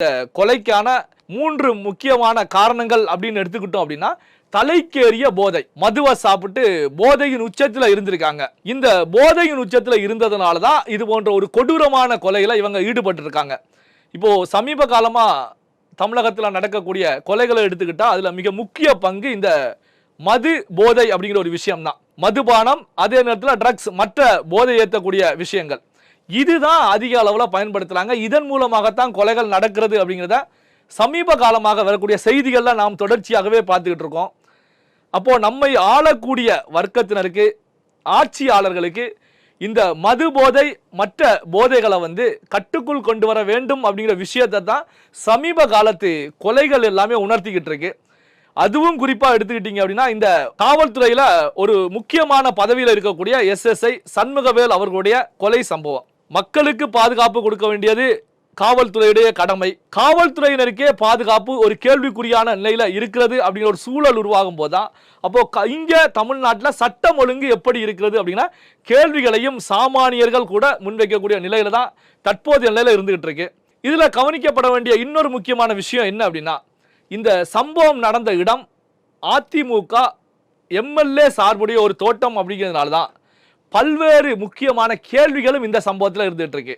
கொலைக்கான 3 முக்கியமான காரணங்கள் அப்படின்னு எடுத்துக்கிட்டோம் அப்படின்னா, தலைக்கேறிய போதை. மதுவை சாப்பிட்டு போதையின் உச்சத்துல இருந்திருக்காங்க. இந்த போதையின் உச்சத்துல இருந்ததுனால தான் இது போன்ற ஒரு கொடூரமான கொலையில இவங்க ஈடுபட்டு இருக்காங்க. இப்போ சமீப காலமா தமிழகத்துல நடக்கக்கூடிய கொலைகளை எடுத்துக்கிட்டா அதுல மிக முக்கிய பங்கு இந்த மது போதை அப்படிங்கிற ஒரு விஷயம் தான். மதுபானம், அதே நேரத்தில் ட்ரக்ஸ், மற்ற போதை ஏற்றக்கூடிய விஷயங்கள், இதுதான் அதிக அளவில் பயன்படுத்துறாங்க. இதன் மூலமாகத்தான் கொலைகள் நடக்கிறது அப்படிங்கிறத சமீப காலமாக வரக்கூடிய செய்திகள்ல நாம் தொடர்ச்சியாகவே பார்த்துக்கிட்டு இருக்கோம். அப்போ நம்மை ஆளக்கூடிய வர்க்கத்தினருக்கு, ஆட்சியாளர்களுக்கு இந்த மது போதை மற்ற போதைகளை கட்டுக்குள் கொண்டு வர வேண்டும் அப்படிங்கிற விஷயத்தை தான் சமீப காலத்து கொலைகள் எல்லாமே உணர்த்திக்கிட்டு இருக்கு. அதுவும் குறிப்பா எடுத்துக்கிட்டீங்க அப்படின்னா, இந்த காவல்துறையில ஒரு முக்கியமான பதவியில் இருக்கக்கூடிய SSI சண்முகவேல் அவர்களுடைய கொலை சம்பவம். மக்களுக்கு பாதுகாப்பு கொடுக்க வேண்டியது காவல்துறையுடைய கடமை. காவல்துறையினருக்கே பாதுகாப்பு ஒரு கேள்விக்குறியான நிலையில இருக்கிறது அப்படிங்கிற ஒரு சூழல் உருவாகும் போதுதான் அப்போ இங்க தமிழ்நாட்டில் சட்டம் ஒழுங்கு எப்படி இருக்கிறது அப்படின்னா கேள்விகளையும் சாமானியர்கள் கூட முன்வைக்கக்கூடிய நிலையில தான் தற்போதைய நிலையில இருந்துகிட்டு இருக்கு. இதுல கவனிக்கப்பட வேண்டிய இன்னொரு முக்கியமான விஷயம் என்ன அப்படின்னா, இந்த சம்பவம் நடந்த இடம் அதிமுக MLA சார்புடைய ஒரு தோட்டம் அப்படிங்கிறதுனால தான் பல்வேறு முக்கியமான கேள்விகளும் இந்த சம்பவத்தில் இருந்துட்டு இருக்கு.